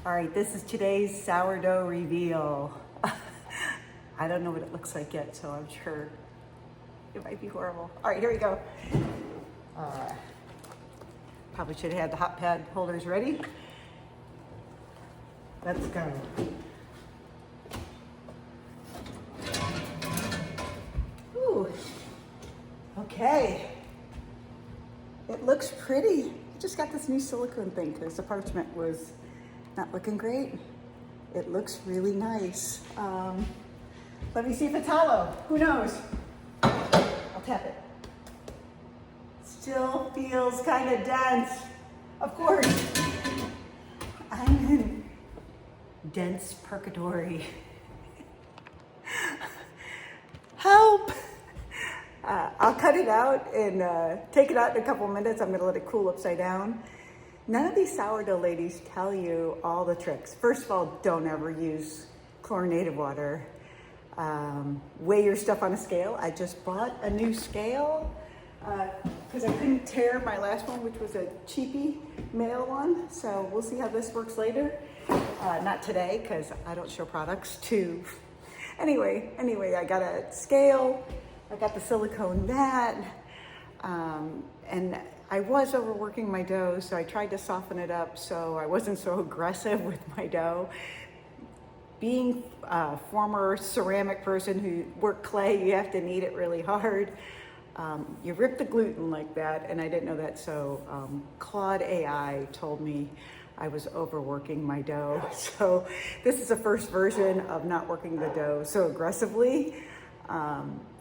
All right, this is today's sourdough reveal. I don't know what it looks like yet, so I'm sure it might be horrible. All right, here we go. Probably should have had the hot pad holders ready. Let's go. Ooh, okay. It looks pretty. I just got this new silicone thing because the parchment was not looking great. It looks really nice. Let me see if it's hollow. Who knows? I'll tap it. Still feels kind of dense. Of course. I'm in dense purgatory. Help! I'll cut it out and take it out in a couple minutes. I'm gonna let it cool upside down. None of these sourdough ladies tell you all the tricks. First of all, don't ever use chlorinated water. Weigh your stuff on a scale. I just bought a new scale because I couldn't tear my last one, which was a cheapy male one. So we'll see how this works later. Not today, because I don't show products to. Anyway, I got a scale. I got the silicone mat, and I was overworking my dough, so I tried to soften it up so I wasn't so aggressive with my dough. Being a former ceramic person who worked clay, you have to knead it really hard. You rip the gluten like that, and I didn't know that, so Claude AI told me I was overworking my dough. So this is the first version of not working the dough so aggressively.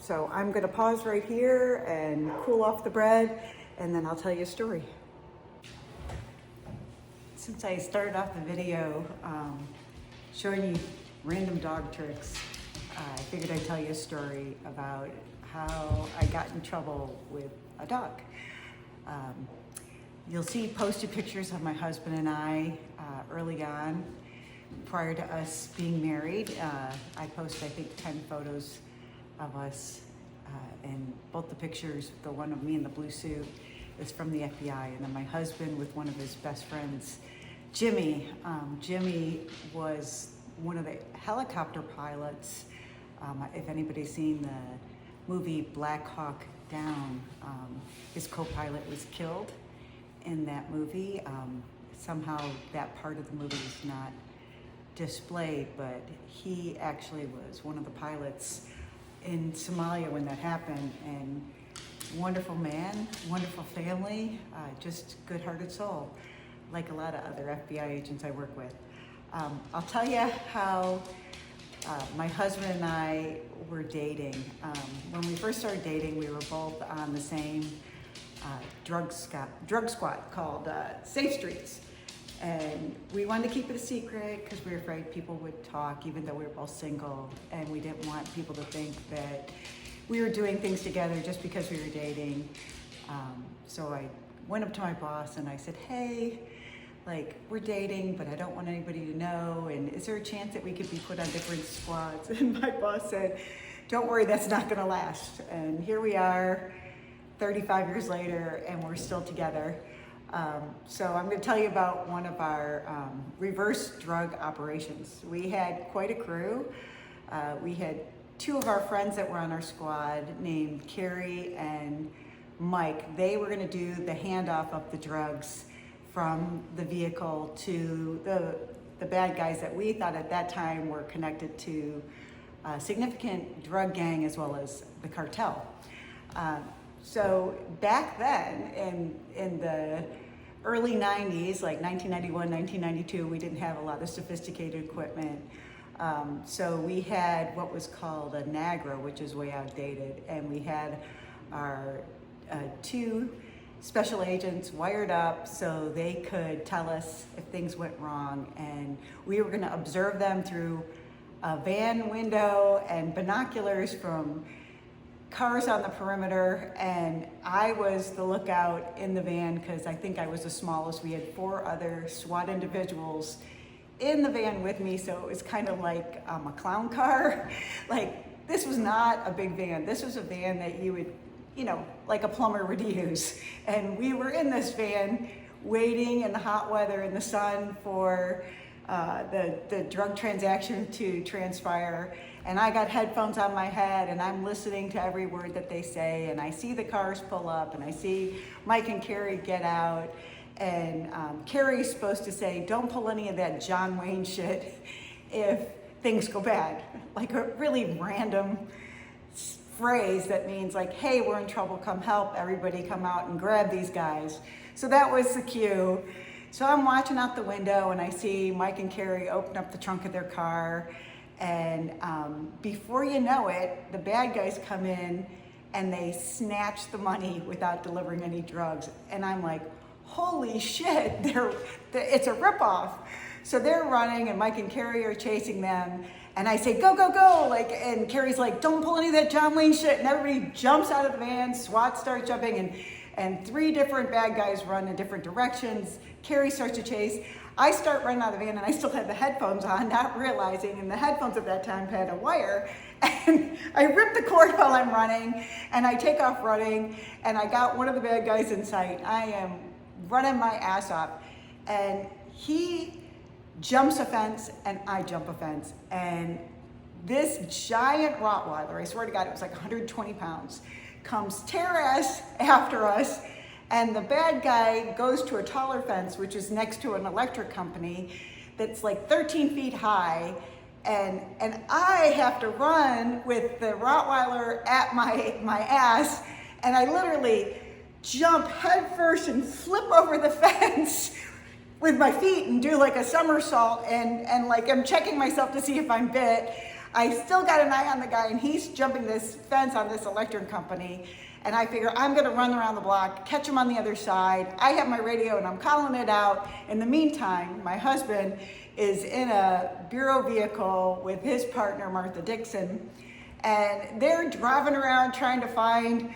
So I'm gonna pause right here and cool off the bread, and then I'll tell you a story. Since I started off the video showing you random dog tricks, I figured I'd tell you a story about how I got in trouble with a dog. You'll see posted pictures of my husband and I early on, prior to us being married. I posted, I think, 10 photos of us, and both the pictures, the one of me in the blue suit is from the FBI, and then my husband with one of his best friends, Jimmy. Jimmy was one of the helicopter pilots. If anybody's seen the movie Black Hawk Down, his co-pilot was killed in that movie. Somehow that part of the movie is not displayed, but he actually was one of the pilots in Somalia when that happened, and wonderful man, wonderful family, just good-hearted soul, like a lot of other FBI agents I work with. I'll tell you how my husband and I were dating. When we first started dating, we were both on the same drug squad called Safe Streets. And we wanted to keep it a secret because we were afraid people would talk, even though we were both single, and we didn't want people to think that we were doing things together just because we were dating. So I went up to my boss and I said, hey, like, we're dating, but I don't want anybody to know, and is there a chance that we could be put on different squads? And my boss said, don't worry, that's not gonna last. And here we are, 35 years later, and we're still together. So I'm going to tell you about one of our reverse drug operations. We had quite a crew. We had two of our friends that were on our squad named Carrie and Mike. They were going to do the handoff of the drugs from the vehicle to the bad guys that we thought at that time were connected to a significant drug gang as well as the cartel. So back then, in the early 90s, like 1991, 1992, we didn't have a lot of sophisticated equipment. So we had what was called a Nagra, which is way outdated, and we had our two special agents wired up so they could tell us if things went wrong, and we were gonna observe them through a van window and binoculars from cars on the perimeter, and I was the lookout in the van because I think I was the smallest. We had 4 other SWAT individuals in the van with me, so it was kind of like a clown car. Like, this was not a big van. This was a van that you would, like a plumber would use. And we were in this van waiting in the hot weather in the sun for the drug transaction to transpire. And I got headphones on my head and I'm listening to every word that they say, and I see the cars pull up and I see Mike and Carrie get out, and Carrie's supposed to say, don't pull any of that John Wayne shit if things go bad. Like a really random phrase that means like, hey, we're in trouble, come help, everybody come out and grab these guys. So that was the cue. So I'm watching out the window and I see Mike and Carrie open up the trunk of their car, and before you know it, the bad guys come in and they snatch the money without delivering any drugs. And I'm like, holy shit, it's a ripoff. So they're running and Mike and Carrie are chasing them. And I say, go, go, go. Like, and Carrie's like, don't pull any of that John Wayne shit. And everybody jumps out of the van, SWAT starts jumping, and 3 different bad guys run in different directions. Carrie starts to chase. I start running out of the van and I still had the headphones on, not realizing, and the headphones at that time had a wire. And I rip the cord while I'm running and I take off running, and I got one of the bad guys in sight. I am running my ass off, and he jumps a fence and I jump a fence. And this giant Rottweiler, I swear to God, it was like 120 pounds, comes tear ass after us. And the bad guy goes to a taller fence, which is next to an electric company that's like 13 feet high. And I have to run with the Rottweiler at my ass. And I literally jump head first and flip over the fence with my feet and do like a somersault, and like I'm checking myself to see if I'm bit. I still got an eye on the guy, and he's jumping this fence on this electric company. And I figure I'm gonna run around the block, catch him on the other side. I have my radio and I'm calling it out. In the meantime, my husband is in a Bureau vehicle with his partner, Martha Dixon. And they're driving around trying to find,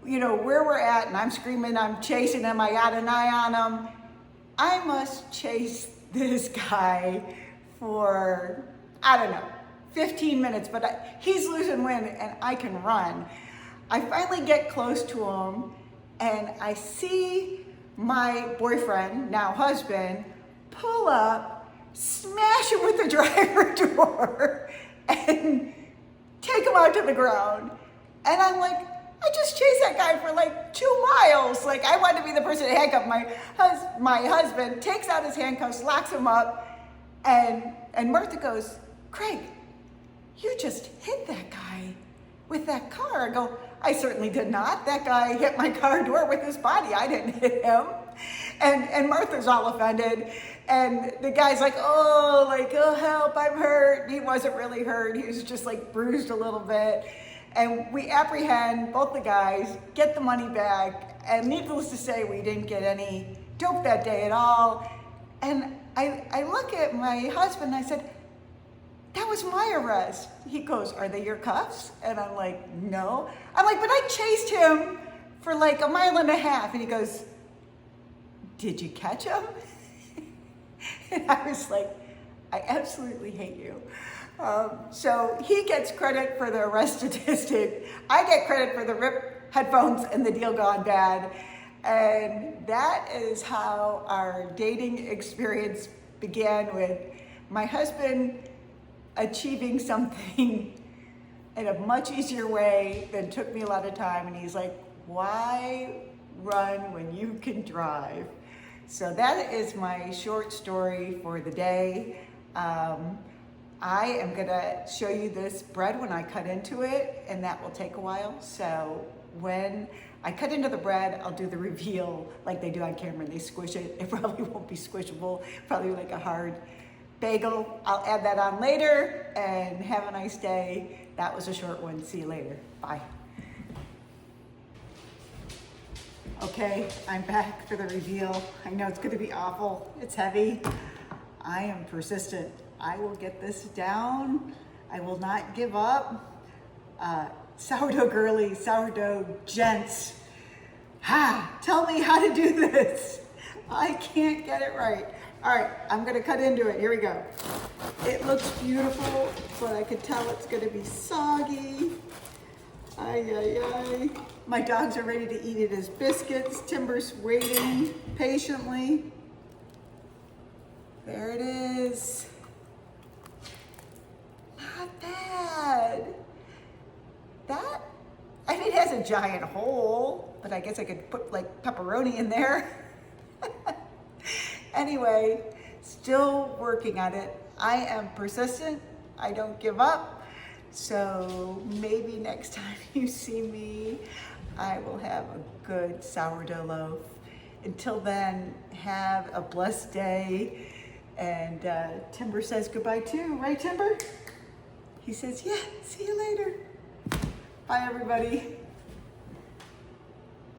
where we're at. And I'm screaming, I'm chasing him, I got an eye on him. I must chase this guy for, 15 minutes, but he's losing wind and I can run. I finally get close to him and I see my boyfriend, now husband, pull up, smash him with the driver door, and take him out to the ground. And I'm like, I just chased that guy for like 2 miles. Like, I wanted to be the person to handcuff my husband, takes out his handcuffs, locks him up, and Martha goes, Craig, you just hit that guy with that car. I go, I certainly did not. That guy hit my car door with his body. I didn't hit him. And Martha's all offended. And the guy's like, oh, help, I'm hurt. He wasn't really hurt. He was just like bruised a little bit. And we apprehend both the guys, get the money back. And needless to say, we didn't get any dope that day at all. And I look at my husband and I said, that was my arrest. He goes, are they your cuffs? And I'm like, no. I'm like, but I chased him for like 1.5 miles. And he goes, did you catch him? And I was like, I absolutely hate you. So he gets credit for the arrest statistic. I get credit for the ripped headphones and the deal gone bad. And that is how our dating experience began, with my husband achieving something in a much easier way than took me a lot of time. And he's like, why run when you can drive? So that is my short story for the day. I am gonna show you this bread when I cut into it, and that will take a while. So when I cut into the bread, I'll do the reveal like they do on camera. They squish it. It probably won't be squishable, probably like a hard bagel. I'll add that on later, and have a nice day. That was a short one. See you later. Bye. Okay, I'm back for the reveal. I know it's gonna be awful. It's heavy. I am persistent. I will get this down. I will not give up. Sourdough girly, sourdough gents. Tell me how to do this. I can't get it right. All right, I'm gonna cut into it. Here we go. It looks beautiful, but I could tell it's gonna be soggy. Ay, ay, ay. My dogs are ready to eat it as biscuits. Timber's waiting patiently. There it is. a giant hole, but I guess I could put like pepperoni in there. Anyway, still working on it. I am persistent. I don't give up. So maybe next time you see me, I will have a good sourdough loaf. Until then, have a blessed day. And Timber says goodbye too, right, Timber? He says, yeah, see you later. Bye, everybody.